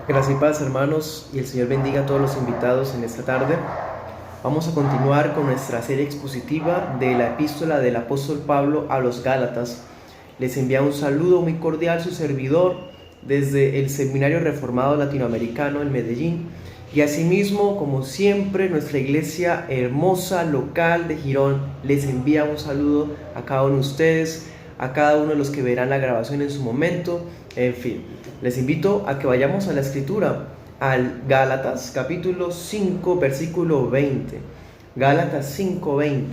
Gracias y paz, hermanos, y el Señor bendiga a todos los invitados en esta tarde. Vamos a continuar con nuestra serie expositiva de la epístola del apóstol Pablo a los Gálatas. Les envía un saludo muy cordial su servidor desde el Seminario Reformado Latinoamericano en Medellín, y asimismo, como siempre, nuestra iglesia hermosa local de Girón les envía un saludo a cada uno de ustedes, a cada uno de los que verán la grabación en su momento. En fin, les invito a que vayamos a la escritura, al Gálatas capítulo 5 versículo 20. Gálatas 5:20.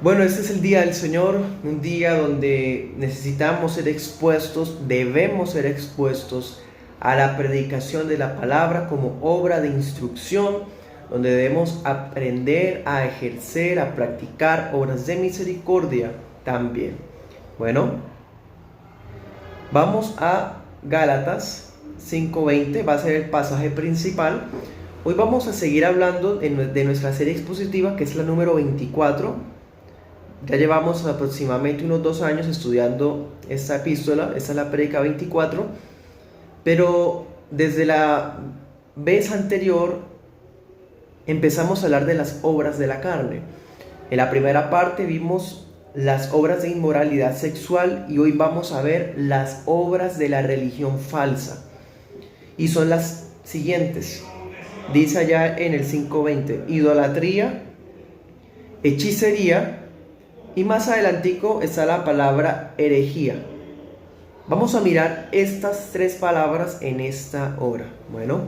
Bueno, este es el día del Señor, un día donde necesitamos ser expuestos, debemos ser expuestos a la predicación de la palabra como obra de instrucción, donde debemos aprender a ejercer, a practicar obras de misericordia también. Bueno, vamos a Gálatas 5:20, va a ser el pasaje principal. Hoy vamos a seguir hablando de nuestra serie expositiva, que es la número 24. Ya llevamos aproximadamente unos 2 años estudiando esta epístola, esta es la prédica 24, pero desde la vez anterior empezamos a hablar de las obras de la carne. En la primera parte vimos las obras de inmoralidad sexual y hoy vamos a ver las obras de la religión falsa. Y son las siguientes. Dice allá en el 5:20, idolatría, hechicería, y más adelantico está la palabra herejía. Vamos a mirar estas 3 palabras en esta hora. Bueno,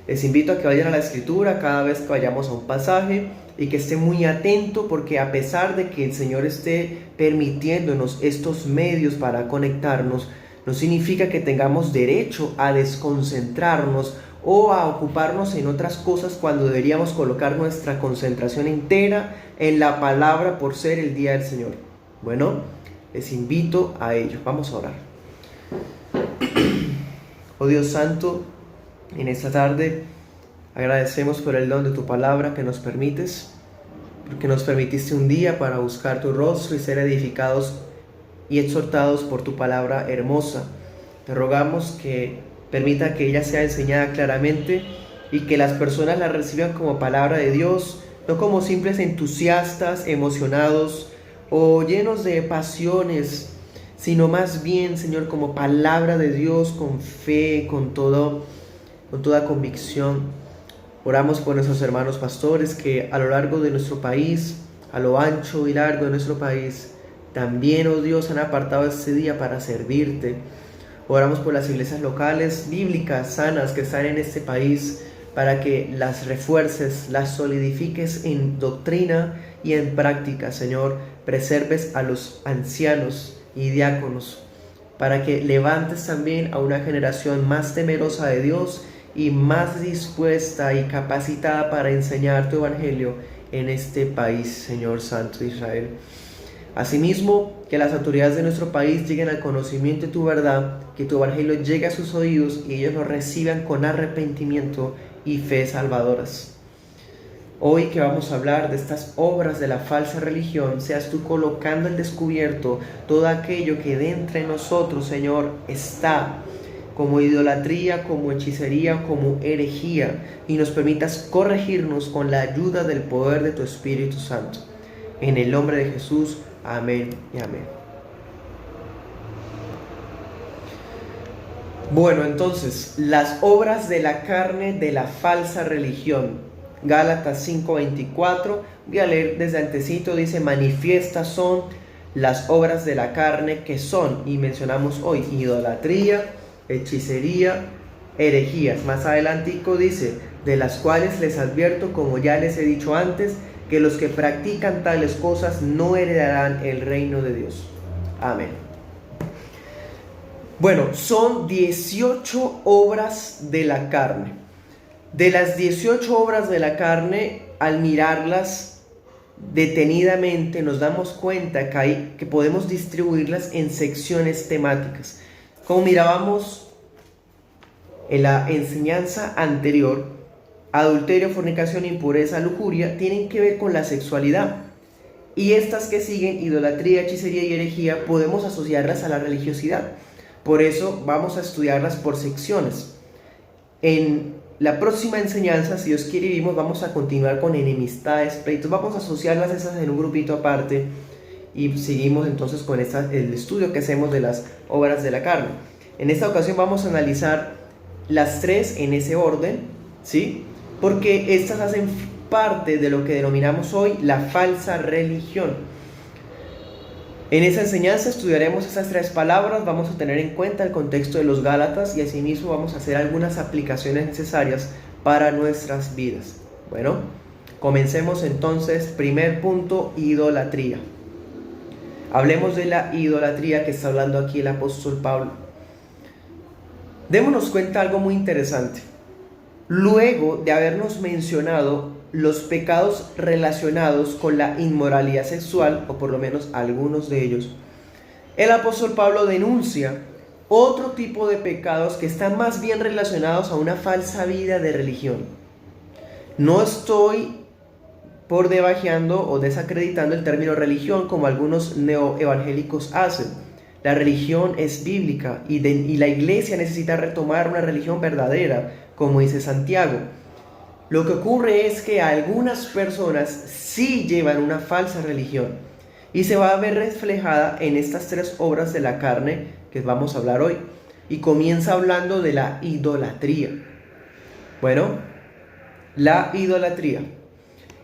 les invito a que vayan a la escritura cada vez que vayamos a un pasaje y que esté muy atento, porque a pesar de que el Señor esté permitiéndonos estos medios para conectarnos, no significa que tengamos derecho a desconcentrarnos o a ocuparnos en otras cosas cuando deberíamos colocar nuestra concentración entera en la palabra por ser el día del Señor. Bueno, les invito a ello. Vamos a orar. Oh Dios Santo, en esta tarde agradecemos por el don de tu palabra que nos permites, porque nos permitiste un día para buscar tu rostro y ser edificados y exhortados por tu palabra hermosa. Te rogamos que permita que ella sea enseñada claramente y que las personas la reciban como palabra de Dios, no como simples entusiastas, emocionados o llenos de pasiones, sino más bien, Señor, como palabra de Dios, con fe, con toda convicción. Oramos por nuestros hermanos pastores que a lo largo de nuestro país, a lo ancho y largo de nuestro país, también, oh Dios, han apartado este día para servirte. Oramos por las iglesias locales, bíblicas, sanas que están en este país, para que las refuerces, las solidifiques en doctrina y en práctica, Señor. Preserves a los ancianos y diáconos, para que levantes también a una generación más temerosa de Dios y más dispuesta y capacitada para enseñar tu evangelio en este país, Señor Santo de Israel. Asimismo, que las autoridades de nuestro país lleguen al conocimiento de tu verdad, que tu evangelio llegue a sus oídos y ellos lo reciban con arrepentimiento y fe salvadoras. Hoy que vamos a hablar de estas obras de la falsa religión, seas tú colocando al descubierto todo aquello que dentro de nosotros, Señor, está como idolatría, como hechicería, como herejía, y nos permitas corregirnos con la ayuda del poder de tu Espíritu Santo. En el nombre de Jesús, amén y amén. Bueno, entonces, las obras de la carne de la falsa religión. Gálatas 5:24, voy a leer desde antecito, dice: manifiestas son las obras de la carne, que son, y mencionamos hoy, idolatría, hechicería, herejías. Más adelantico dice: de las cuales les advierto, como ya les he dicho antes, que los que practican tales cosas no heredarán el reino de Dios. Amén. Bueno, son 18 obras de la carne. De las 18 obras de la carne, al mirarlas detenidamente, nos damos cuenta que podemos distribuirlas en secciones temáticas. Como mirábamos en la enseñanza anterior, adulterio, fornicación, impureza, lujuria, tienen que ver con la sexualidad. Y estas que siguen, idolatría, hechicería y herejía, podemos asociarlas a la religiosidad. Por eso vamos a estudiarlas por secciones. En la próxima enseñanza, si Dios quiere y vivimos, vamos a continuar con enemistades, pleitos. Vamos a asociarlas esas en un grupito aparte y seguimos entonces con el estudio que hacemos de las obras de la carne. En esta ocasión vamos a analizar las tres en ese orden, ¿sí? Porque estas hacen parte de lo que denominamos hoy la falsa religión. En esa enseñanza estudiaremos esas tres palabras, vamos a tener en cuenta el contexto de los Gálatas y asimismo vamos a hacer algunas aplicaciones necesarias para nuestras vidas. Bueno, comencemos entonces. Primer punto, idolatría. Hablemos de la idolatría que está hablando aquí el apóstol Pablo. Démonos cuenta algo muy interesante. Luego de habernos mencionado los pecados relacionados con la inmoralidad sexual, o por lo menos algunos de ellos, el apóstol Pablo denuncia otro tipo de pecados que están más bien relacionados a una falsa vida de religión. No estoy por debajeando o desacreditando el término religión como algunos neoevangélicos hacen. La religión es bíblica y la iglesia necesita retomar una religión verdadera, como dice Santiago. Lo que ocurre es que algunas personas sí llevan una falsa religión y se va a ver reflejada en estas tres obras de la carne que vamos a hablar hoy. Y comienza hablando de la idolatría. Bueno, la idolatría.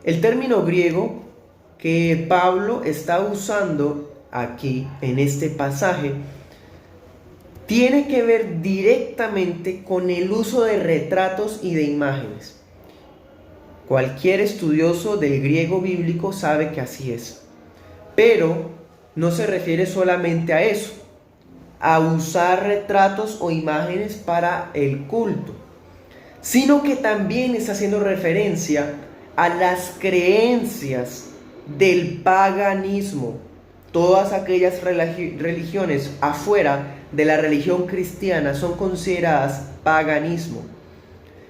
El término griego que Pablo está usando aquí en este pasaje tiene que ver directamente con el uso de retratos y de imágenes. Cualquier estudioso del griego bíblico sabe que así es. Pero no se refiere solamente a eso, a usar retratos o imágenes para el culto, sino que también está haciendo referencia a las creencias del paganismo. Todas aquellas religiones afuera de la religión cristiana son consideradas paganismo.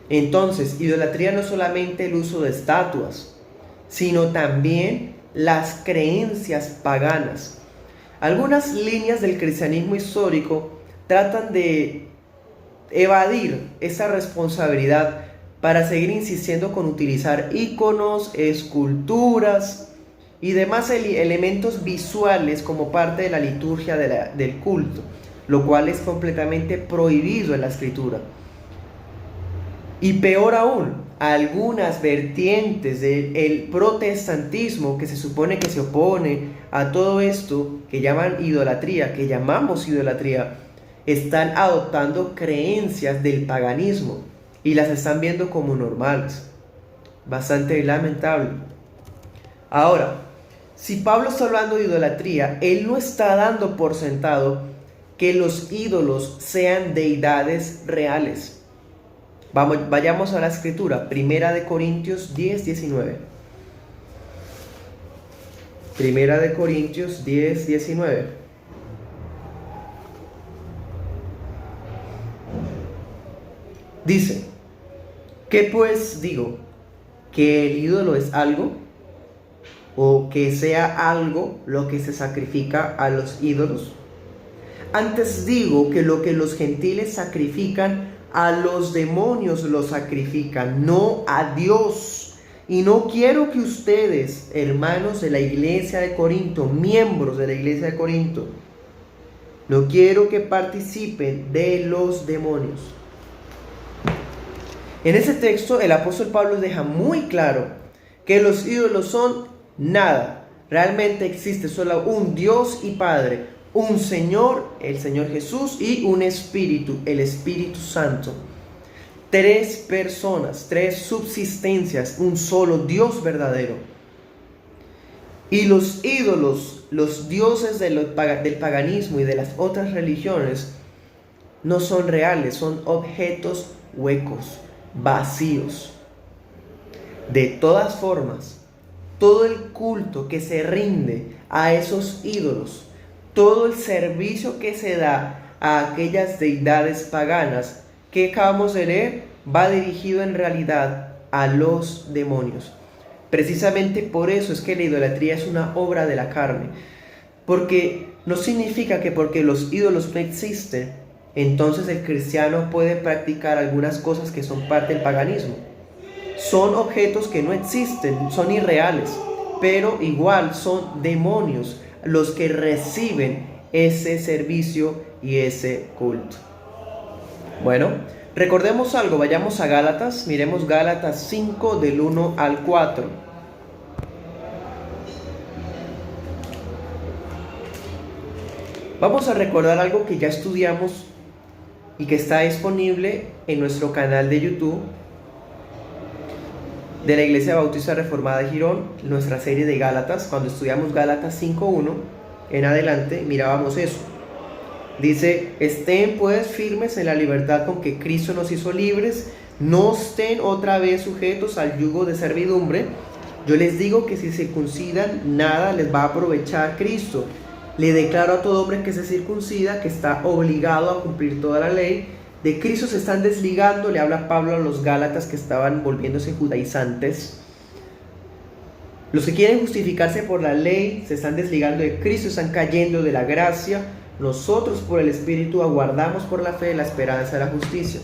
Entonces, idolatría no es solamente el uso de estatuas, sino también las creencias paganas. Algunas líneas del cristianismo histórico tratan de evadir esa responsabilidad para seguir insistiendo con utilizar íconos, esculturas y demás elementos visuales como parte de la liturgia del culto, lo cual es completamente prohibido en la Escritura. Y peor aún, algunas vertientes del protestantismo que se supone que se opone a todo esto que llaman idolatría, que llamamos idolatría, están adoptando creencias del paganismo y las están viendo como normales. Bastante lamentable. Ahora, si Pablo está hablando de idolatría, él no está dando por sentado que los ídolos sean deidades reales. Vayamos a la escritura, Primera de Corintios 10, 19. Primera de Corintios 10, 19. Dice, ¿qué pues digo? ¿Que el ídolo es algo? ¿O que sea algo lo que se sacrifica a los ídolos? Antes digo que lo que los gentiles sacrifican, a los demonios los sacrifican, no a Dios. Y no quiero que ustedes, hermanos de la iglesia de Corinto, miembros de la iglesia de Corinto, no quiero que participen de los demonios. En ese texto el apóstol Pablo deja muy claro que los ídolos son nada. Realmente existe solo un Dios y Padre, un Señor, el Señor Jesús, y un Espíritu, el Espíritu Santo. Tres personas, tres subsistencias, un solo Dios verdadero. Y los ídolos, los dioses del paganismo y de las otras religiones, no son reales, son objetos huecos, vacíos. De todas formas, todo el culto que se rinde a esos ídolos, todo el servicio que se da a aquellas deidades paganas que acabamos de leer, va dirigido en realidad a los demonios. Precisamente por eso es que la idolatría es una obra de la carne, porque no significa que porque los ídolos no existen, entonces el cristiano puede practicar algunas cosas que son parte del paganismo. Son objetos que no existen, son irreales, pero igual son demonios los que reciben ese servicio y ese culto. Bueno, recordemos algo, vayamos a Gálatas, miremos Gálatas 5 del 1 al 4. Vamos a recordar algo que ya estudiamos y que está disponible en nuestro canal de YouTube de la Iglesia Bautista Reformada de Girón, nuestra serie de Gálatas. Cuando estudiamos Gálatas 5:1 en adelante, mirábamos eso. Dice: estén pues firmes en la libertad con que Cristo nos hizo libres, no estén otra vez sujetos al yugo de servidumbre. Yo les digo que si circuncidan, nada les va a aprovechar Cristo. Le declaro a todo hombre que se circuncida que está obligado a cumplir toda la ley. De Cristo se están desligando, le habla Pablo a los Gálatas que estaban volviéndose judaizantes. Los que quieren justificarse por la ley se están desligando de Cristo, están cayendo de la gracia. Nosotros por el Espíritu aguardamos por la fe la esperanza de la justicia.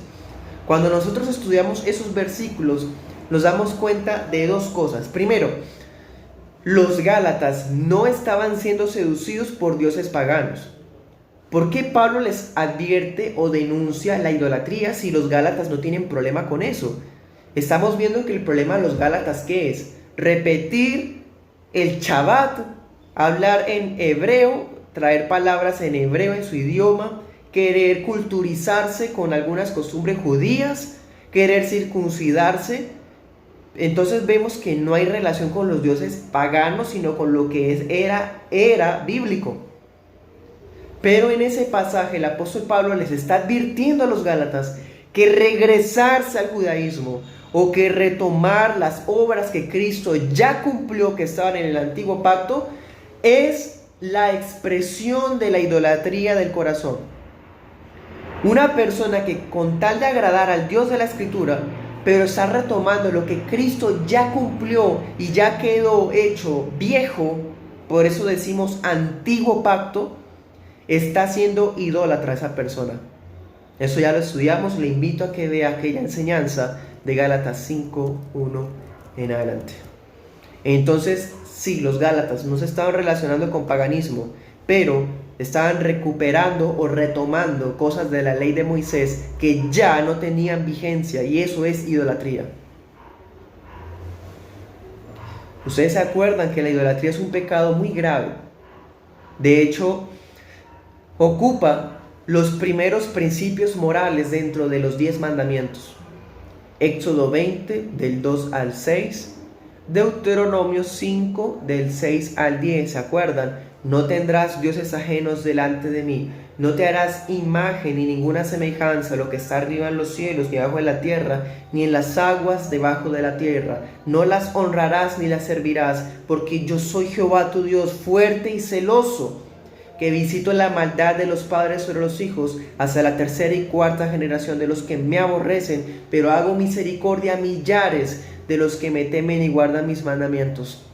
Cuando nosotros estudiamos esos versículos, nos damos cuenta de dos cosas. Primero, los Gálatas no estaban siendo seducidos por dioses paganos. ¿Por qué Pablo les advierte o denuncia la idolatría si los Gálatas no tienen problema con eso? Estamos viendo que el problema de los Gálatas, ¿qué es? Repetir el Shabbat, hablar en hebreo, traer palabras en hebreo en su idioma, querer culturizarse con algunas costumbres judías, querer circuncidarse. Entonces vemos que no hay relación con los dioses paganos, sino con lo que era bíblico. Pero en ese pasaje el apóstol Pablo les está advirtiendo a los Gálatas que regresarse al judaísmo o que retomar las obras que Cristo ya cumplió, que estaban en el antiguo pacto, es la expresión de la idolatría del corazón. Una persona que con tal de agradar al Dios de la Escritura, pero está retomando lo que Cristo ya cumplió y ya quedó hecho viejo, por eso decimos antiguo pacto, está siendo idólatra esa persona. Eso ya lo estudiamos, le invito a que vea aquella enseñanza de Gálatas 5:1 en adelante. Entonces, sí, los Gálatas no se estaban relacionando con paganismo, pero estaban recuperando o retomando cosas de la ley de Moisés que ya no tenían vigencia, y eso es idolatría. Ustedes se acuerdan que la idolatría es un pecado muy grave. De hecho, ocupa los primeros principios morales dentro de los 10 mandamientos. Éxodo 20 del 2 al 6, Deuteronomio 5 del 6 al 10, ¿se acuerdan? No tendrás dioses ajenos delante de mí, no te harás imagen ni ninguna semejanza a lo que está arriba en los cielos, ni abajo en la tierra, ni en las aguas debajo de la tierra. No las honrarás ni las servirás, porque yo soy Jehová tu Dios, fuerte y celoso, que visito la maldad de los padres sobre los hijos hasta la tercera y cuarta generación de los que me aborrecen, pero hago misericordia a millares de los que me temen y guardan mis mandamientos.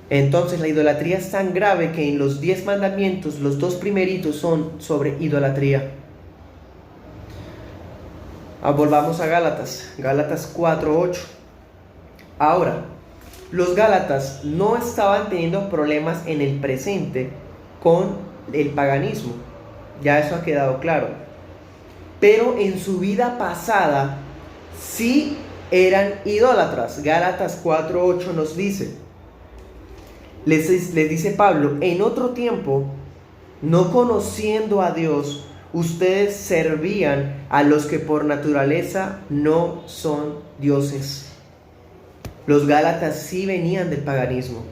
Entonces la idolatría es tan grave que en los 10 mandamientos los 2 primeritos son sobre idolatría. Volvamos a Gálatas 4:8. Ahora, los Gálatas no estaban teniendo problemas en el presente con el paganismo, ya eso ha quedado claro, pero en su vida pasada sí eran idólatras. Gálatas 4:8 nos dice, les dice Pablo: en otro tiempo, no conociendo a Dios, ustedes servían a los que por naturaleza no son dioses. Los Gálatas sí venían del paganismo.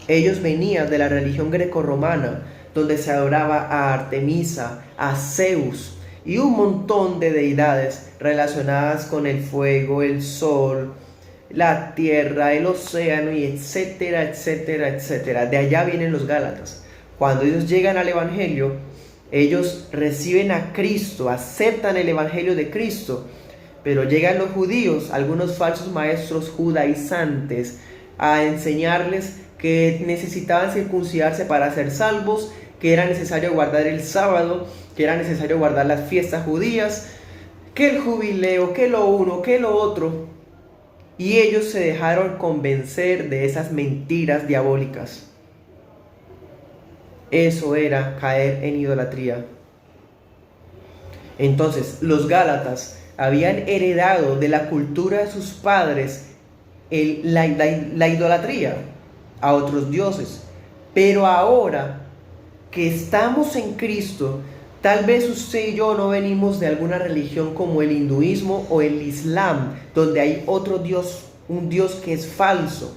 Ellos venían de la religión grecorromana, donde se adoraba a Artemisa, a Zeus y un montón de deidades relacionadas con el fuego, el sol, la tierra, el océano, y etcétera, etcétera, etcétera. De allá vienen los Gálatas. Cuando ellos llegan al Evangelio, ellos reciben a Cristo, aceptan el Evangelio de Cristo, pero llegan los judíos, algunos falsos maestros judaizantes, a enseñarles que necesitaban circuncidarse para ser salvos, que era necesario guardar el sábado, que era necesario guardar las fiestas judías, que el jubileo, que lo uno, que lo otro. Y ellos se dejaron convencer de esas mentiras diabólicas. Eso era caer en idolatría. Entonces, los Gálatas habían heredado de la cultura de sus padres la idolatría a otros dioses. Pero ahora que estamos en Cristo, tal vez usted y yo no venimos de alguna religión como el hinduismo o el islam, donde hay otro Dios, un Dios que es falso.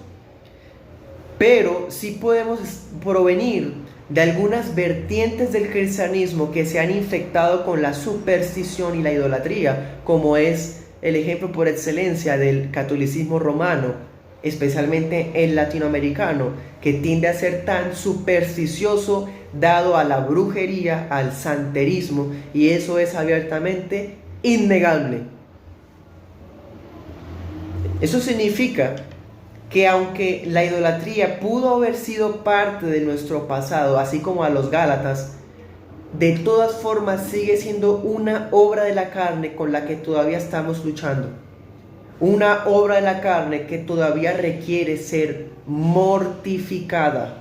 Pero sí podemos provenir de algunas vertientes del cristianismo que se han infectado con la superstición y la idolatría, como es el ejemplo por excelencia del catolicismo romano, especialmente el latinoamericano, que tiende a ser tan supersticioso, dado a la brujería, al santerismo, y eso es abiertamente innegable. Eso significa que aunque la idolatría pudo haber sido parte de nuestro pasado, así como a los Gálatas, de todas formas sigue siendo una obra de la carne con la que todavía estamos luchando. Una obra de la carne que todavía requiere ser mortificada.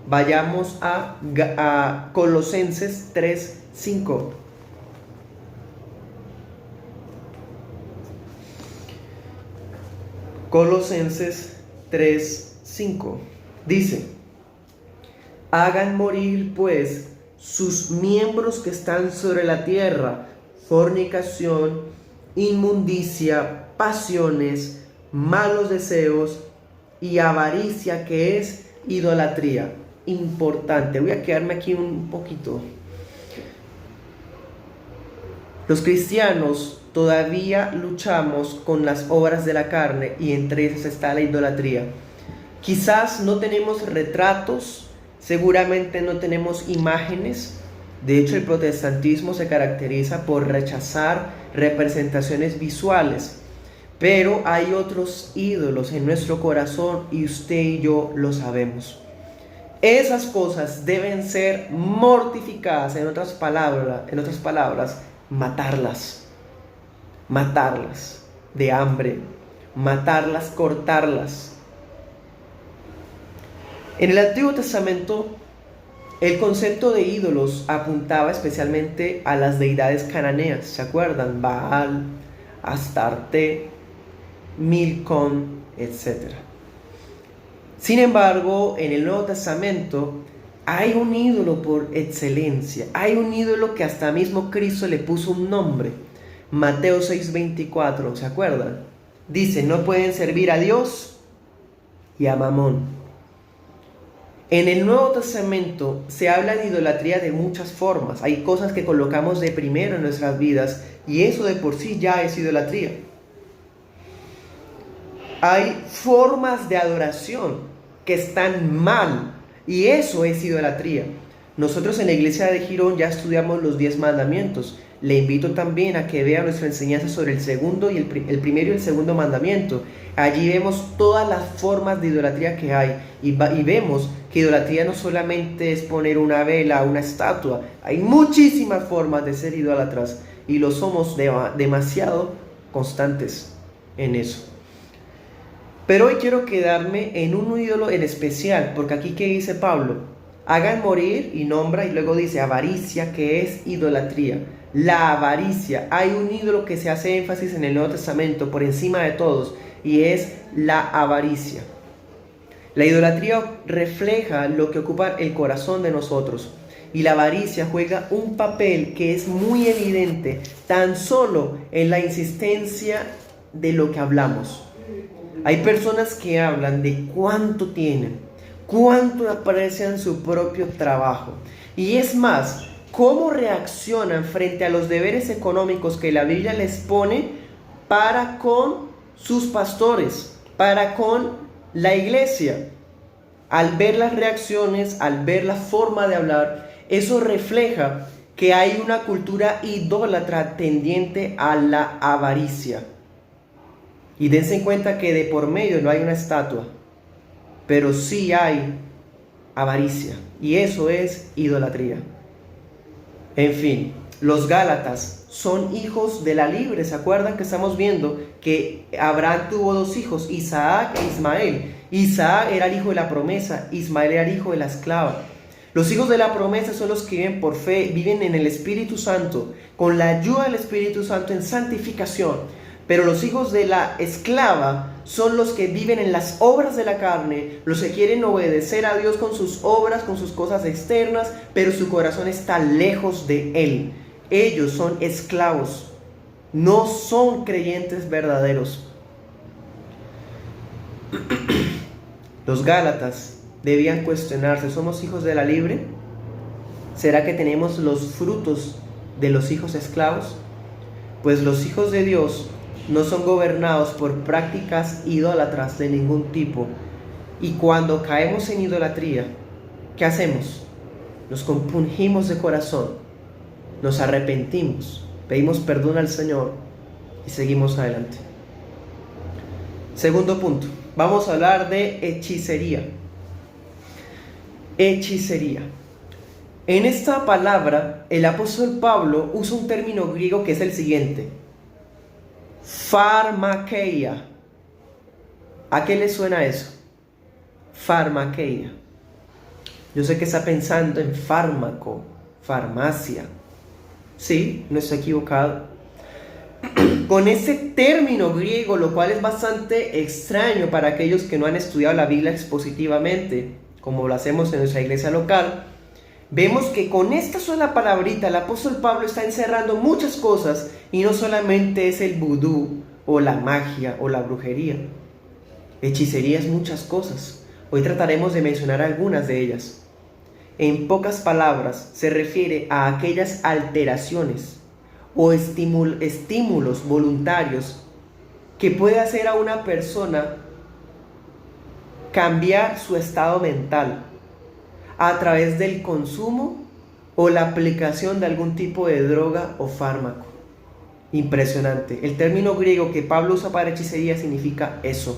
Vayamos a Colosenses 3:5. Colosenses 3:5 dice: hagan morir pues sus miembros que están sobre la tierra, fornicación, inmundicia, pasiones, malos deseos y avaricia, que es idolatría. Importante, voy a quedarme aquí un poquito. Los cristianos todavía luchamos con las obras de la carne, y entre esas está la idolatría. Quizás no tenemos retratos, seguramente no tenemos imágenes. De hecho, el protestantismo se caracteriza por rechazar representaciones visuales. Pero hay otros ídolos en nuestro corazón y usted y yo lo sabemos. Esas cosas deben ser mortificadas, en otras palabras, matarlas de hambre, matarlas, cortarlas. En el Antiguo Testamento, el concepto de ídolos apuntaba especialmente a las deidades cananeas, ¿se acuerdan? Baal, Astarte, Milcom, etc. Sin embargo, en el Nuevo Testamento hay un ídolo por excelencia, hay un ídolo que hasta mismo Cristo le puso un nombre. Mateo 6:24, ¿se acuerdan? Dice: no pueden servir a Dios y a Mamón. En el Nuevo Testamento se habla de idolatría de muchas formas. Hay cosas que colocamos de primero en nuestras vidas y eso de por sí ya es idolatría. Hay formas de adoración que están mal y eso es idolatría. Nosotros en la iglesia de Girón ya estudiamos los 10 mandamientos. Le invito también a que vea nuestra enseñanza sobre el segundo y el primero y el segundo mandamiento. Allí vemos todas las formas de idolatría que hay y vemos que idolatría no solamente es poner una vela, una estatua. Hay muchísimas formas de ser idólatras y lo somos demasiado constantes en eso. Pero hoy quiero quedarme en un ídolo en especial, porque aquí ¿qué dice Pablo? Hagan morir, y nombra, y luego dice avaricia, que es idolatría. La avaricia, hay un ídolo que se hace énfasis en el Nuevo Testamento por encima de todos, y es la avaricia. La idolatría refleja lo que ocupa el corazón de nosotros, y la avaricia juega un papel que es muy evidente tan solo en la insistencia de lo que hablamos. Hay personas que hablan de cuánto tienen, cuánto aprecian su propio trabajo, y es más, cómo reaccionan frente a los deberes económicos que la Biblia les pone para con sus pastores, para con la iglesia. Al ver las reacciones, al ver la forma de hablar, eso refleja que hay una cultura idólatra tendiente a la avaricia. Y dense en cuenta que de por medio no hay una estatua, pero sí hay avaricia, y eso es idolatría. En fin, los Gálatas son hijos de la libre. ¿Se acuerdan que estamos viendo que Abraham tuvo dos hijos, Isaac e Ismael? Isaac era el hijo de la promesa, Ismael era el hijo de la esclava. Los hijos de la promesa son los que viven por fe, viven en el Espíritu Santo, con la ayuda del Espíritu Santo en santificación. Pero los hijos de la esclava son los que viven en las obras de la carne, los que quieren obedecer a Dios con sus obras, con sus cosas externas, pero su corazón está lejos de Él. Ellos son esclavos, no son creyentes verdaderos. Los Gálatas debían cuestionarse: ¿somos hijos de la libre? ¿Será que tenemos los frutos de los hijos esclavos? Pues los hijos de Dios no son gobernados por prácticas idólatras de ningún tipo. Y cuando caemos en idolatría, ¿qué hacemos? Nos compungimos de corazón, nos arrepentimos, pedimos perdón al Señor y seguimos adelante. Segundo punto, vamos a hablar de hechicería. Hechicería. En esta palabra, el apóstol Pablo usa un término griego que es el siguiente: Pharmakeia. ¿A qué le suena eso? Pharmakeia. Yo sé que está pensando en fármaco, farmacia. Sí, no estoy equivocado. Con ese término griego, lo cual es bastante extraño para aquellos que no han estudiado la Biblia expositivamente, como lo hacemos en nuestra iglesia local, vemos que con esta sola palabrita el apóstol Pablo está encerrando muchas cosas, y no solamente es el vudú o la magia o la brujería. Hechicería es muchas cosas. Hoy trataremos de mencionar algunas de ellas. En pocas palabras, se refiere a aquellas alteraciones o estímulos voluntarios que puede hacer a una persona cambiar su estado mental a través del consumo o la aplicación de algún tipo de droga o fármaco. Impresionante. El término griego que Pablo usa para hechicería significa eso.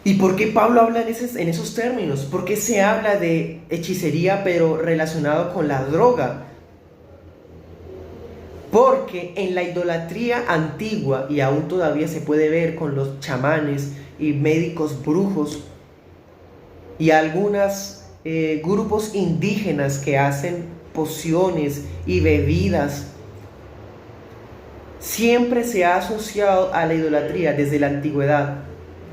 ¿Y por qué Pablo habla en esos términos? ¿Por qué se habla de hechicería pero relacionado con la droga? Porque en la idolatría antigua, y aún todavía se puede ver con los chamanes y médicos brujos y algunos grupos indígenas que hacen pociones y bebidas, siempre se ha asociado a la idolatría desde la antigüedad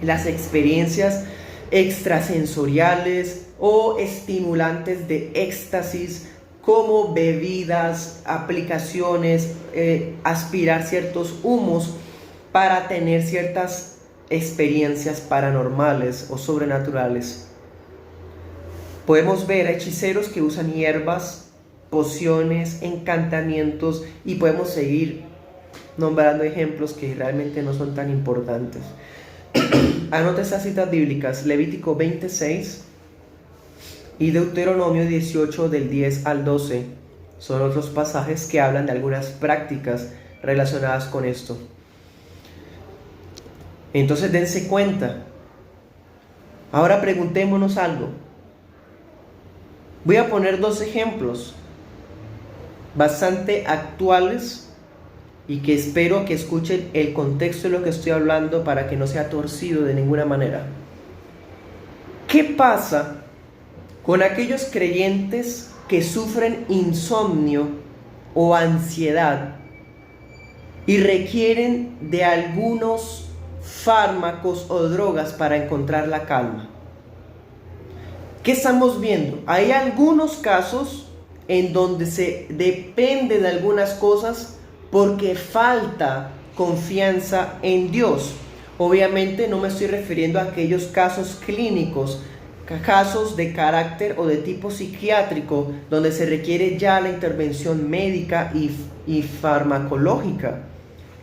las experiencias extrasensoriales o estimulantes de éxtasis, como bebidas, aplicaciones, aspirar ciertos humos para tener ciertas experiencias paranormales o sobrenaturales. Podemos ver hechiceros que usan hierbas, pociones, encantamientos, y podemos seguir nombrando ejemplos que realmente no son tan importantes. Anota estas citas bíblicas: Levítico 26 y Deuteronomio 18 del 10 al 12. Son otros pasajes que hablan de algunas prácticas relacionadas con esto. Entonces dense cuenta. Ahora preguntémonos algo. Voy a poner dos ejemplos bastante actuales y que espero que escuchen el contexto de lo que estoy hablando para que no sea torcido de ninguna manera. ¿Qué pasa con aquellos creyentes que sufren insomnio o ansiedad y requieren de algunos fármacos o drogas para encontrar la calma? ¿Qué estamos viendo? Hay algunos casos en donde se depende de algunas cosas porque falta confianza en Dios. Obviamente no me estoy refiriendo a aquellos casos clínicos, casos de carácter o de tipo psiquiátrico, donde se requiere ya la intervención médica y farmacológica.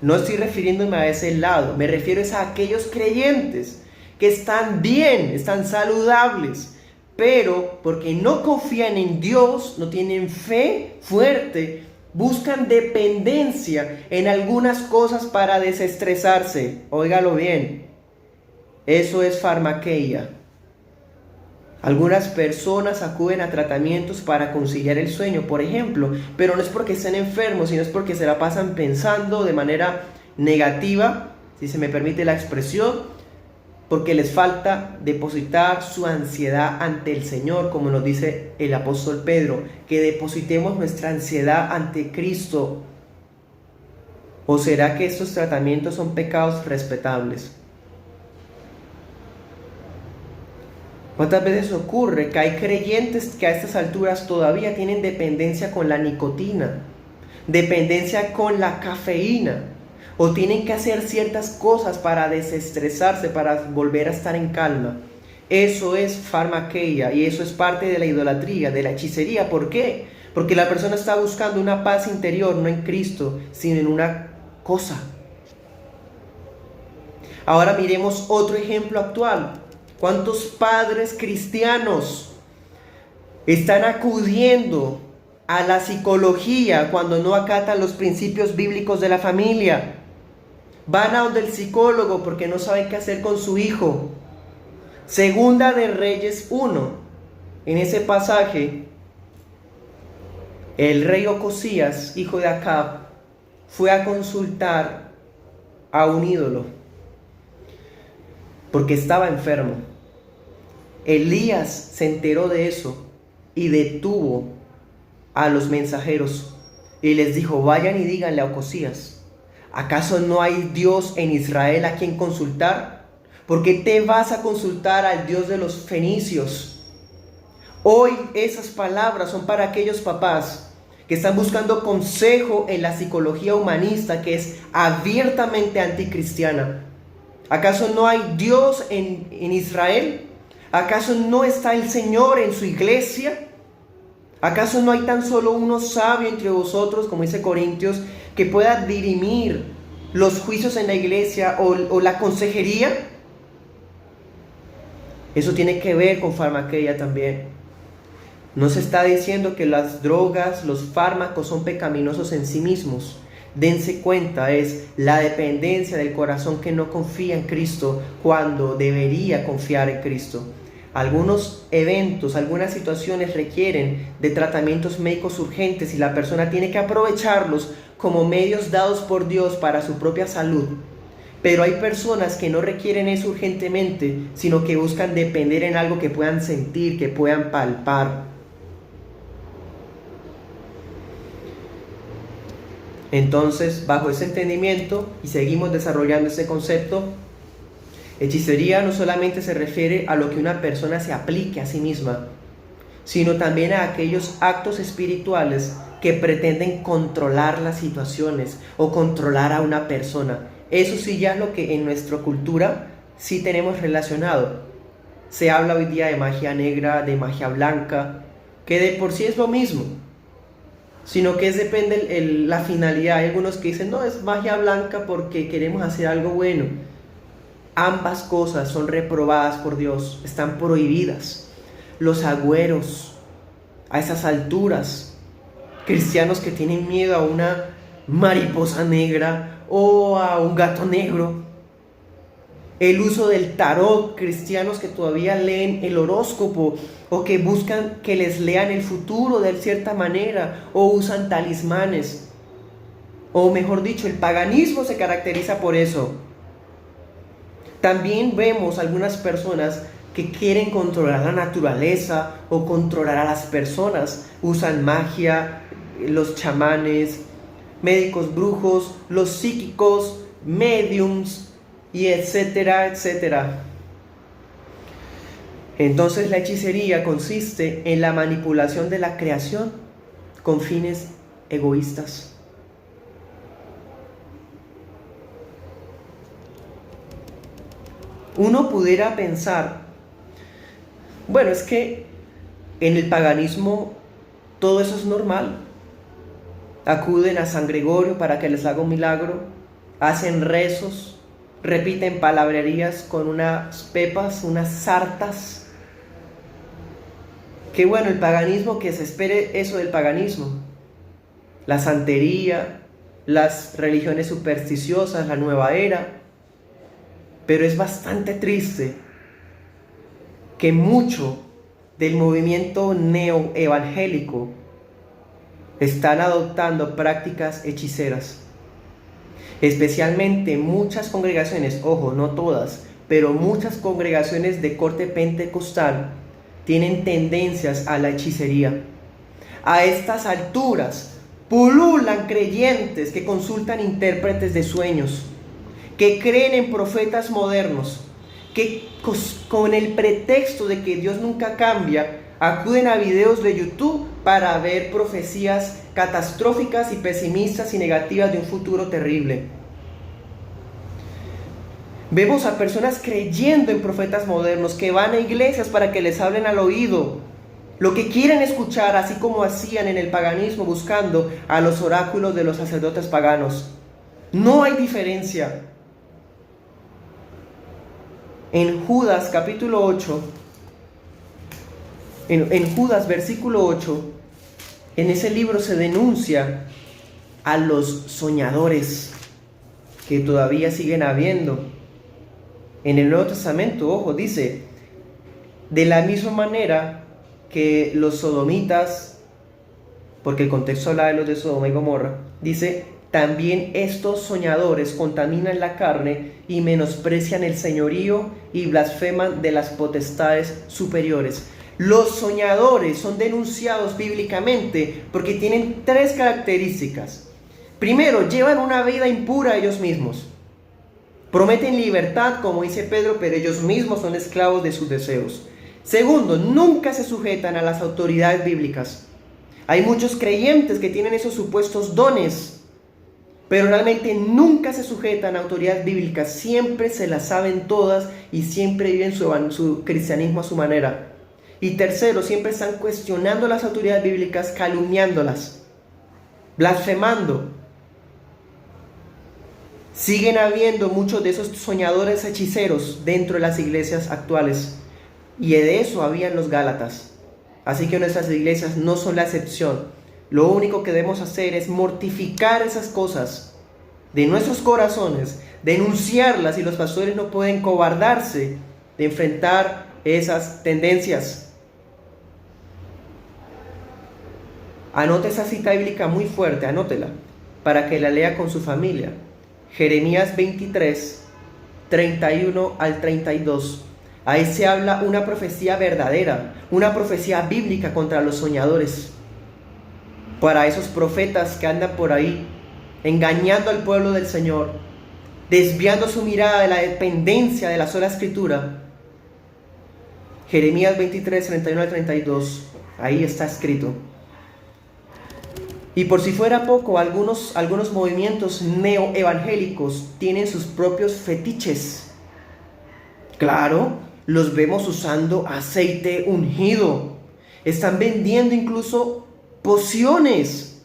No estoy refiriéndome a ese lado, me refiero a aquellos creyentes que están bien, están saludables, pero porque no confían en Dios, no tienen fe fuerte, buscan dependencia en algunas cosas para desestresarse. Óigalo bien, eso es farmakeia. Algunas personas acuden a tratamientos para conciliar el sueño, por ejemplo, pero no es porque estén enfermos, sino es porque se la pasan pensando de manera negativa, si se me permite la expresión, porque les falta depositar su ansiedad ante el Señor, como nos dice el apóstol Pedro, que depositemos nuestra ansiedad ante Cristo. ¿O será que estos tratamientos son pecados respetables? ¿Cuántas veces ocurre que hay creyentes que a estas alturas todavía tienen dependencia con la nicotina, dependencia con la cafeína, o tienen que hacer ciertas cosas para desestresarse, para volver a estar en calma? Eso es farmaqueia y eso es parte de la idolatría, de la hechicería. ¿Por qué? Porque la persona está buscando una paz interior, no en Cristo, sino en una cosa. Ahora miremos otro ejemplo actual. ¿Cuántos padres cristianos están acudiendo a la psicología cuando no acatan los principios bíblicos de la familia? Van a donde el psicólogo porque no saben qué hacer con su hijo. Segunda de Reyes 1. En ese pasaje, el rey Ocosías, hijo de Acab, fue a consultar a un ídolo porque estaba enfermo. Elías se enteró de eso y detuvo a los mensajeros y les dijo: vayan y díganle a Ocosías, ¿acaso no hay Dios en Israel a quien consultar? ¿Por qué te vas a consultar al Dios de los fenicios? Hoy esas palabras son para aquellos papás que están buscando consejo en la psicología humanista, que es abiertamente anticristiana. ¿Acaso no hay Dios en Israel? ¿Acaso no está el Señor en su iglesia? ¿Acaso no hay tan solo uno sabio entre vosotros, como dice Corintios, que pueda dirimir los juicios en la iglesia o la consejería? Eso tiene que ver con farmaqueia también. No se está diciendo que las drogas, los fármacos son pecaminosos en sí mismos. Dense cuenta, es la dependencia del corazón que no confía en Cristo cuando debería confiar en Cristo. Algunos eventos, algunas situaciones requieren de tratamientos médicos urgentes y la persona tiene que aprovecharlos como medios dados por Dios para su propia salud. Pero hay personas que no requieren eso urgentemente, sino que buscan depender en algo que puedan sentir, que puedan palpar. Entonces, bajo ese entendimiento, y seguimos desarrollando ese concepto, hechicería no solamente se refiere a lo que una persona se aplique a sí misma, sino también a aquellos actos espirituales que pretenden controlar las situaciones o controlar a una persona. Eso sí ya es lo que en nuestra cultura sí tenemos relacionado. Se habla hoy día de magia negra, de magia blanca, que de por sí es lo mismo, sino que depende la finalidad. Hay algunos que dicen, no, es magia blanca porque queremos hacer algo bueno. Ambas cosas son reprobadas por Dios, están prohibidas. Los agüeros, a esas alturas, cristianos que tienen miedo a una mariposa negra o a un gato negro. El uso del tarot, cristianos que todavía leen el horóscopo o que buscan que les lean el futuro de cierta manera o usan talismanes. O mejor dicho, el paganismo se caracteriza por eso. También vemos algunas personas que quieren controlar la naturaleza o controlar a las personas. Usan magia, los chamanes, médicos brujos, los psíquicos, mediums, y etcétera, etcétera. Entonces la hechicería consiste en la manipulación de la creación con fines egoístas. Uno pudiera pensar, bueno, es que en el paganismo todo eso es normal. Acuden a San Gregorio para que les haga un milagro, hacen rezos, repiten palabrerías con unas pepas, unas sartas. Qué bueno el paganismo, que se espere eso del paganismo. La santería, las religiones supersticiosas, la nueva era. Pero es bastante triste que mucho del movimiento neoevangélico están adoptando prácticas hechiceras. Especialmente muchas congregaciones, ojo, no todas, pero muchas congregaciones de corte pentecostal tienen tendencias a la hechicería. A estas alturas pululan creyentes que consultan intérpretes de sueños, que creen en profetas modernos, que con el pretexto de que Dios nunca cambia, acuden a videos de YouTube para ver profecías catastróficas y pesimistas y negativas de un futuro terrible. Vemos a personas creyendo en profetas modernos que van a iglesias para que les hablen al oído lo que quieren escuchar, así como hacían en el paganismo buscando a los oráculos de los sacerdotes paganos. No hay diferencia. En Judas capítulo 8, en Judas versículo 8, en ese libro se denuncia a los soñadores que todavía siguen habiendo. En el Nuevo Testamento, ojo, dice, de la misma manera que los sodomitas, porque el contexto habla de los de Sodoma y Gomorra, dice, también estos soñadores contaminan la carne y menosprecian el señorío y blasfeman de las potestades superiores. Los soñadores son denunciados bíblicamente porque tienen tres características. Primero, llevan una vida impura ellos mismos. Prometen libertad, como dice Pedro, pero ellos mismos son esclavos de sus deseos. Segundo, nunca se sujetan a las autoridades bíblicas. Hay muchos creyentes que tienen esos supuestos dones, pero realmente nunca se sujetan a autoridades bíblicas. Siempre se las saben todas y siempre viven su cristianismo a su manera. Y tercero, siempre están cuestionando las autoridades bíblicas, calumniándolas, blasfemando. Siguen habiendo muchos de esos soñadores hechiceros dentro de las iglesias actuales. Y de eso habían los Gálatas. Así que nuestras iglesias no son la excepción. Lo único que debemos hacer es mortificar esas cosas de nuestros corazones, denunciarlas, y los pastores no pueden cobardarse de enfrentar esas tendencias. Anote esa cita bíblica muy fuerte, anótela, para que la lea con su familia. Jeremías 23, 31 al 32. Ahí se habla una profecía verdadera, una profecía bíblica contra los soñadores. Para esos profetas que andan por ahí, engañando al pueblo del Señor, desviando su mirada de la dependencia de la sola Escritura. Jeremías 23, 31 al 32, ahí está escrito. Y por si fuera poco, algunos movimientos neoevangélicos tienen sus propios fetiches. Claro, los vemos usando aceite ungido. Están vendiendo incluso pociones.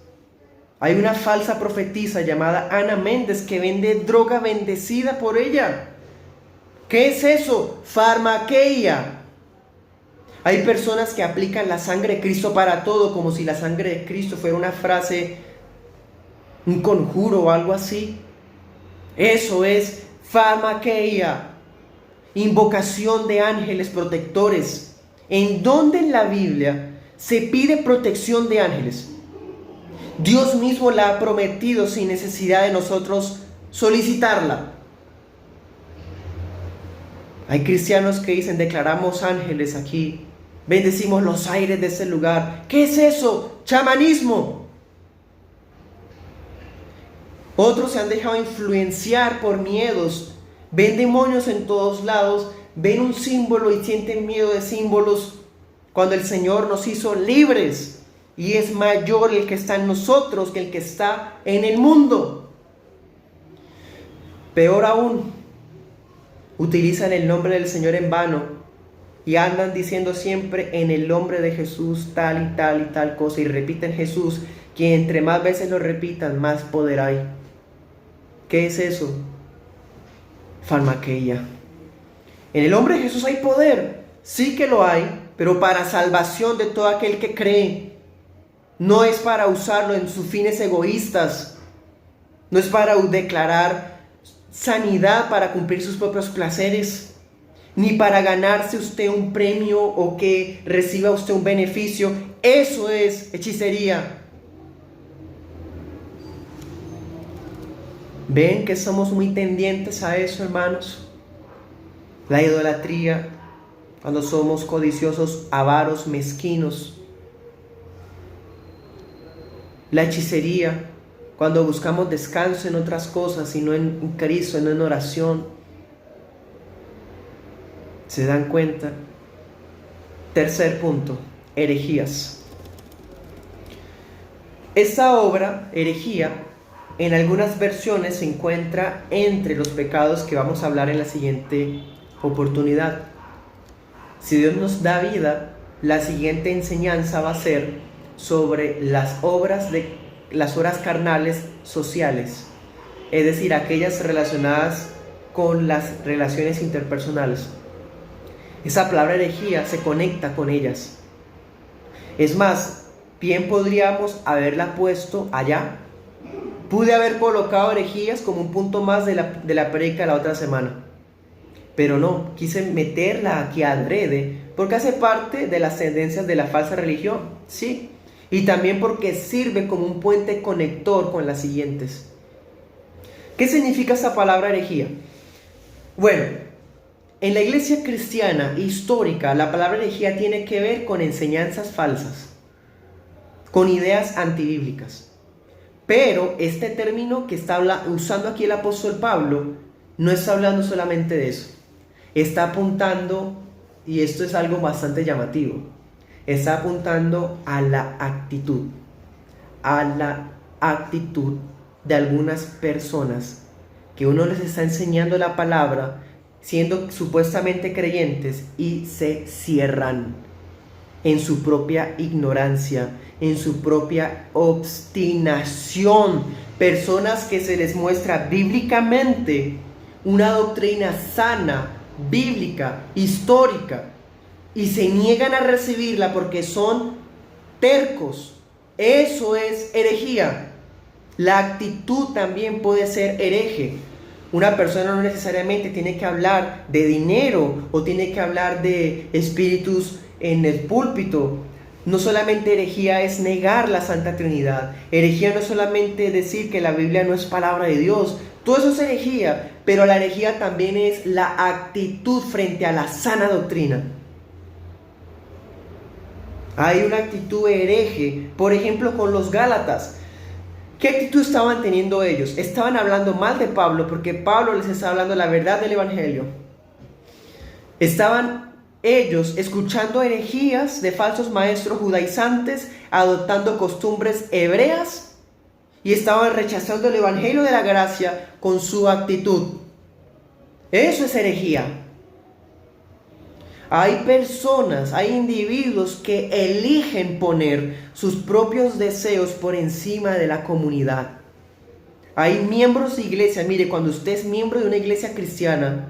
Hay una falsa profetisa llamada Ana Méndez que vende droga bendecida por ella. ¿Qué es eso? Farmaqueia. Hay personas que aplican la sangre de Cristo para todo, como si la sangre de Cristo fuera una frase, un conjuro o algo así. Eso es farmaqueia. Invocación de ángeles protectores. ¿En dónde en la Biblia se pide protección de ángeles? Dios mismo la ha prometido sin necesidad de nosotros solicitarla. Hay cristianos que dicen, declaramos ángeles aquí, bendecimos los aires de ese lugar. ¿Qué es eso? Chamanismo. Otros se han dejado influenciar por miedos. Ven demonios en todos lados, ven un símbolo y sienten miedo de símbolos, cuando el Señor nos hizo libres y es mayor el que está en nosotros que el que está en el mundo. Peor aún, utilizan el nombre del Señor en vano y andan diciendo siempre en el nombre de Jesús tal y tal y tal cosa, y repiten Jesús, que entre más veces lo repitan, más poder hay. ¿Qué es eso? Farmaqueia. En el nombre de Jesús hay poder, sí que lo hay, pero para salvación de todo aquel que cree. No es para usarlo en sus fines egoístas, no es para declarar sanidad para cumplir sus propios placeres. ni para ganarse usted un premio o que reciba usted un beneficio. Eso es hechicería. ¿Ven que somos muy tendientes a eso, hermanos? La idolatría, cuando somos codiciosos, avaros, mezquinos. La hechicería, cuando buscamos descanso en otras cosas y no en Cristo, no en oración. ¿Se dan cuenta? Tercer punto, herejías. Esta obra, herejía, en algunas versiones se encuentra entre los pecados que vamos a hablar en la siguiente oportunidad. Si Dios nos da vida, la siguiente enseñanza va a ser sobre las obras carnales sociales, es decir, aquellas relacionadas con las relaciones interpersonales. Esa palabra herejía se conecta con ellas. Es más, bien podríamos haberla puesto allá. Pude haber colocado herejías como un punto más de la prédica de la otra semana. Pero no, quise meterla aquí adrede, porque hace parte de las tendencias de la falsa religión, sí. Y también porque sirve como un puente conector con las siguientes. ¿Qué significa esa palabra herejía? Bueno, en la iglesia cristiana histórica, la palabra herejía tiene que ver con enseñanzas falsas, con ideas antibíblicas. Pero este término que está usando aquí el apóstol Pablo no está hablando solamente de eso. Está apuntando, y esto es algo bastante llamativo, está apuntando a la actitud de algunas personas que uno les está enseñando la palabra siendo supuestamente creyentes y se cierran en su propia ignorancia, en su propia obstinación. Personas que se les muestra bíblicamente una doctrina sana, bíblica, histórica, y se niegan a recibirla porque son tercos. Eso es herejía. La actitud también puede ser hereje. Una persona no necesariamente tiene que hablar de dinero o tiene que hablar de espíritus en el púlpito. No solamente herejía es negar la Santa Trinidad. Herejía no es solamente decir que la Biblia no es palabra de Dios. Todo eso es herejía, pero la herejía también es la actitud frente a la sana doctrina. Hay una actitud hereje, por ejemplo, con los Gálatas. ¿Qué actitud estaban teniendo ellos? Estaban hablando mal de Pablo porque Pablo les estaba hablando la verdad del Evangelio. Estaban ellos escuchando herejías de falsos maestros judaizantes, adoptando costumbres hebreas, y estaban rechazando el Evangelio de la gracia con su actitud. Eso es herejía. Hay personas, hay individuos que eligen poner sus propios deseos por encima de la comunidad. Hay miembros de iglesia. Mire, cuando usted es miembro de una iglesia cristiana,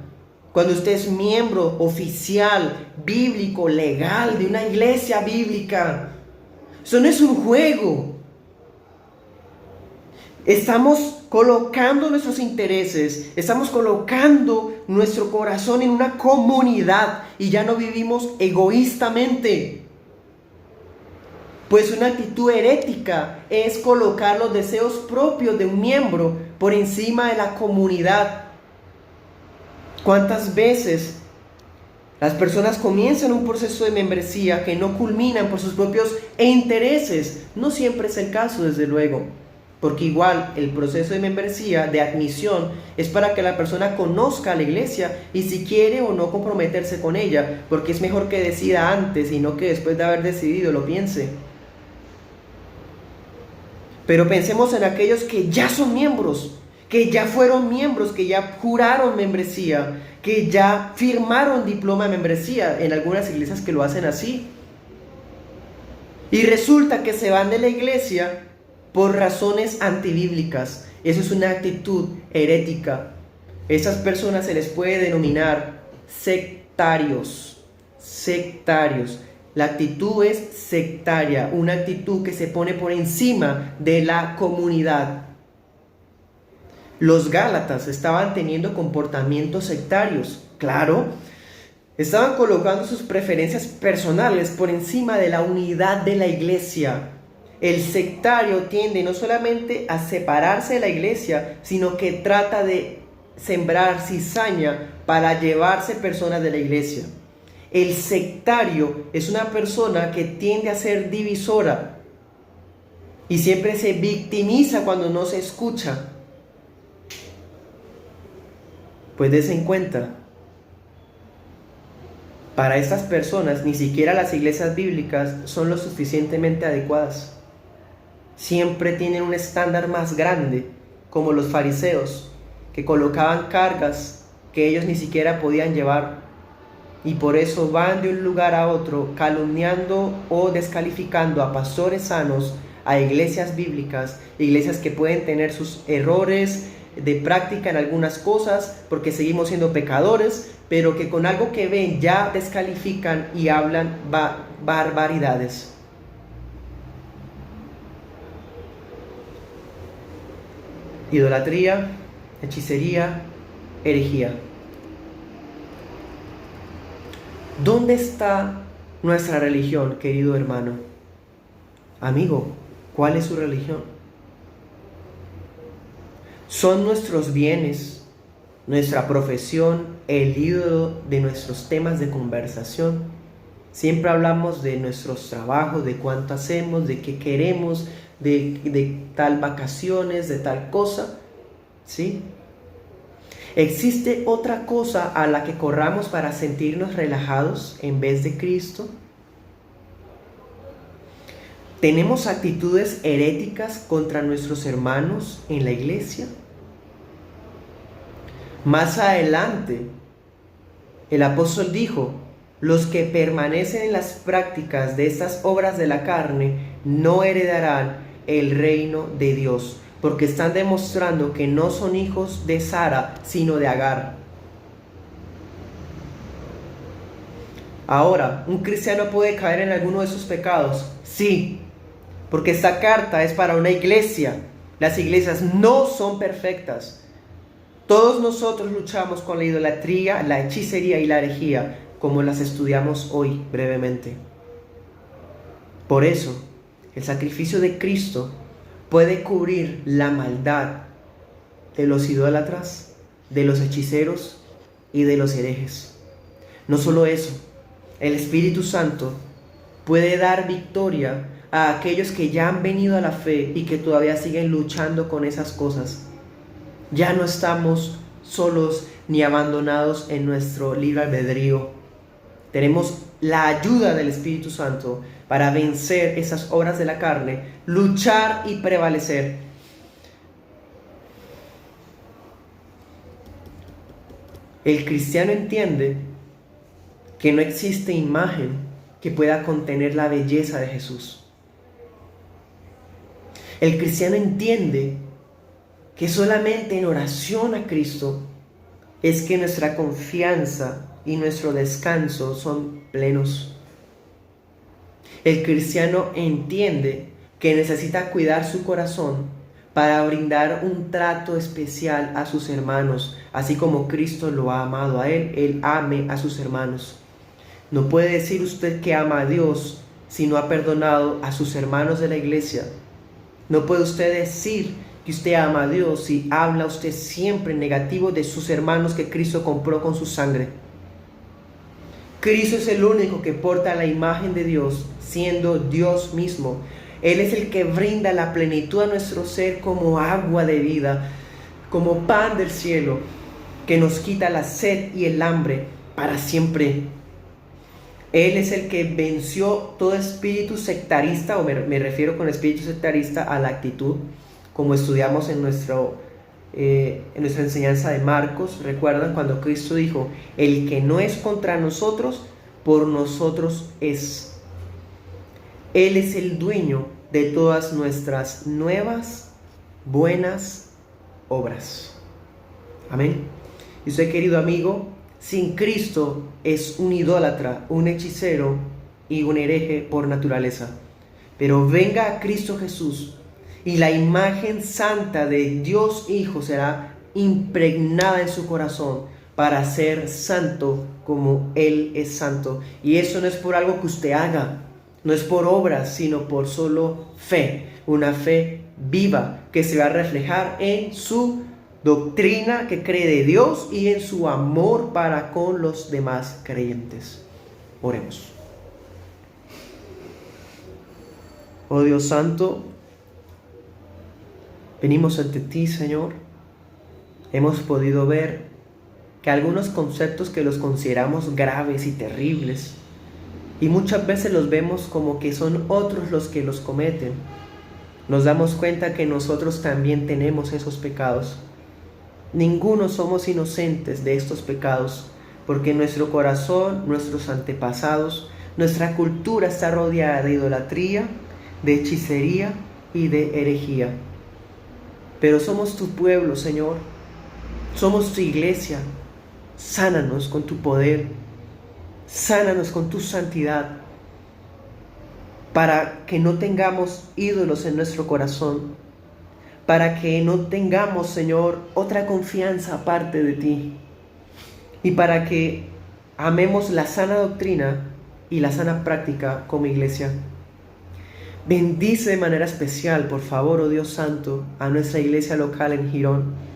cuando usted es miembro oficial, bíblico, legal de una iglesia bíblica, eso no es un juego. Estamos colocando nuestros intereses, estamos colocando nuestro corazón en una comunidad y ya no vivimos egoístamente. Pues una actitud herética es colocar los deseos propios de un miembro por encima de la comunidad. ¿Cuántas veces las personas comienzan un proceso de membresía que no culminan por sus propios intereses? No siempre es el caso, desde luego. Porque igual el proceso de membresía, de admisión, es para que la persona conozca a la iglesia y si quiere o no comprometerse con ella, porque es mejor que decida antes y no que después de haber decidido lo piense. Pero pensemos en aquellos que ya son miembros, que ya fueron miembros, que ya juraron membresía, que ya firmaron diploma de membresía, en algunas iglesias que lo hacen así. Y resulta que se van de la iglesia por razones antibíblicas. Eso es una actitud herética. Esas personas se les puede denominar sectarios. Sectarios. La actitud es sectaria, una actitud que se pone por encima de la comunidad. Los Gálatas estaban teniendo comportamientos sectarios, claro. Estaban colocando sus preferencias personales por encima de la unidad de la iglesia. El sectario tiende no solamente a separarse de la iglesia, sino que trata de sembrar cizaña para llevarse personas de la iglesia. El sectario es una persona que tiende a ser divisora y siempre se victimiza cuando no se escucha. Pues des en cuenta, para estas personas ni siquiera las iglesias bíblicas son lo suficientemente adecuadas. Siempre tienen un estándar más grande, como los fariseos, que colocaban cargas que ellos ni siquiera podían llevar, y por eso van de un lugar a otro calumniando o descalificando a pastores sanos, a iglesias bíblicas, iglesias que pueden tener sus errores de práctica en algunas cosas porque seguimos siendo pecadores, pero que con algo que ven ya descalifican y hablan barbaridades. Idolatría, hechicería, herejía. ¿Dónde está nuestra religión, querido hermano? Amigo, ¿cuál es su religión? ¿Son nuestros bienes, nuestra profesión, el ídolo de nuestros temas de conversación? Siempre hablamos de nuestros trabajos, de cuánto hacemos, de qué queremos, de tal vacaciones, de tal cosa, ¿sí? ¿Existe otra cosa a la que corramos para sentirnos relajados en vez de Cristo? ¿Tenemos actitudes heréticas contra nuestros hermanos en la iglesia? Más adelante, el apóstol dijo: los que permanecen en las prácticas de estas obras de la carne no heredarán el reino de Dios, porque están demostrando que no son hijos de Sara, sino de Agar. Ahora, ¿un cristiano puede caer en alguno de esos pecados? Sí, porque esta carta es para una iglesia. Las iglesias no son perfectas. Todos nosotros luchamos con la idolatría, la hechicería y la herejía, como las estudiamos hoy brevemente. Por eso, el sacrificio de Cristo puede cubrir la maldad de los idólatras, de los hechiceros y de los herejes. No solo eso, el Espíritu Santo puede dar victoria a aquellos que ya han venido a la fe y que todavía siguen luchando con esas cosas. Ya no estamos solos ni abandonados en nuestro libre albedrío. Tenemos la ayuda del Espíritu Santo para vencer esas obras de la carne, luchar y prevalecer. El cristiano entiende que no existe imagen que pueda contener la belleza de Jesús. El cristiano entiende que solamente en oración a Cristo es que nuestra confianza y nuestro descanso son plenos. El cristiano entiende que necesita cuidar su corazón para brindar un trato especial a sus hermanos, así como Cristo lo ha amado a él ame a sus hermanos. No puede decir usted que ama a Dios si no ha perdonado a sus hermanos de la iglesia. No puede usted decir que usted ama a Dios si habla usted siempre en negativo de sus hermanos que Cristo compró con su sangre. Cristo es el único que porta la imagen de Dios, siendo Dios mismo. Él es el que brinda la plenitud a nuestro ser como agua de vida, como pan del cielo, que nos quita la sed y el hambre para siempre. Él es el que venció todo espíritu sectarista, o me refiero con espíritu sectarista a la actitud, como estudiamos en nuestra enseñanza de Marcos. ¿Recuerdan cuando Cristo dijo: el que no es contra nosotros, por nosotros es? Él es el dueño de todas nuestras nuevas, buenas obras. Amén. Y usted, querido amigo, sin Cristo es un idólatra, un hechicero y un hereje por naturaleza. Pero venga a Cristo Jesús y la imagen santa de Dios Hijo será impregnada en su corazón para ser santo como Él es santo. Y eso no es por algo que usted haga, no es por obras, sino por solo fe, una fe viva que se va a reflejar en su doctrina que cree de Dios y en su amor para con los demás creyentes. Oremos. Oh Dios santo, venimos ante ti, Señor. Hemos podido ver que algunos conceptos que los consideramos graves y terribles, y muchas veces los vemos como que son otros los que los cometen, nos damos cuenta que nosotros también tenemos esos pecados. Ninguno somos inocentes de estos pecados, porque nuestro corazón, nuestros antepasados, nuestra cultura está rodeada de idolatría, de hechicería y de herejía. Pero somos tu pueblo, Señor. Somos tu iglesia. Sánanos con tu poder. Sánanos con tu santidad, para que no tengamos ídolos en nuestro corazón, para que no tengamos, Señor, otra confianza aparte de ti, y para que amemos la sana doctrina y la sana práctica como iglesia. Bendice de manera especial, por favor, oh Dios santo, a nuestra iglesia local en Girón,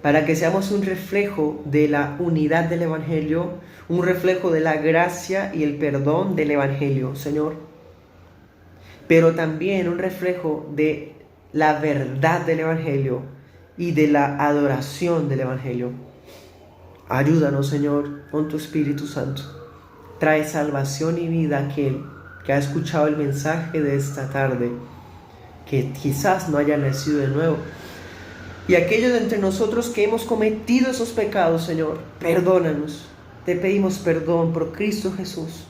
para que seamos un reflejo de la unidad del Evangelio, un reflejo de la gracia y el perdón del Evangelio, Señor, pero también un reflejo de la verdad del Evangelio y de la adoración del Evangelio. Ayúdanos, Señor, con tu Espíritu Santo. Trae salvación y vida a aquel que ha escuchado el mensaje de esta tarde, que quizás no haya nacido de nuevo. Y aquellos de entre nosotros que hemos cometido esos pecados, Señor, perdónanos. Te pedimos perdón por Cristo Jesús.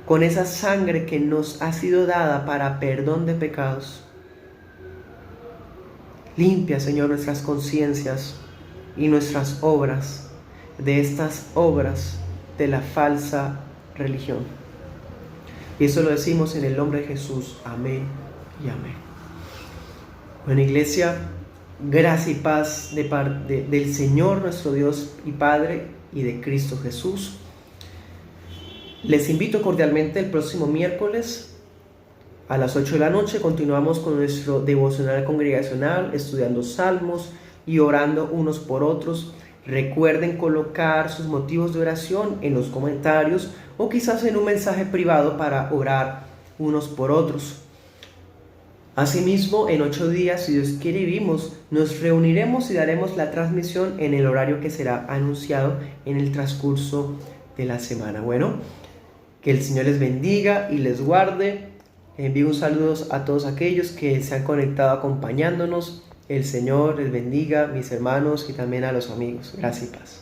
Con esa sangre que nos ha sido dada para perdón de pecados. Limpia, Señor, nuestras conciencias y nuestras obras de estas obras de la falsa religión. Y eso lo decimos en el nombre de Jesús. Amén y amén. Bueno, iglesia, gracia y paz de parte del Señor nuestro Dios y Padre y de Cristo Jesús. Les invito cordialmente el próximo miércoles a las 8 de la noche. Continuamos con nuestro devocional congregacional, estudiando salmos y orando unos por otros. Recuerden colocar sus motivos de oración en los comentarios o quizás en un mensaje privado para orar unos por otros. Asimismo, en 8 días, si Dios quiere y vivimos, nos reuniremos y daremos la transmisión en el horario que será anunciado en el transcurso de la semana. Bueno, que el Señor les bendiga y les guarde. Envío un saludo a todos aquellos que se han conectado acompañándonos. El Señor les bendiga, mis hermanos, y también a los amigos. Gracias y paz.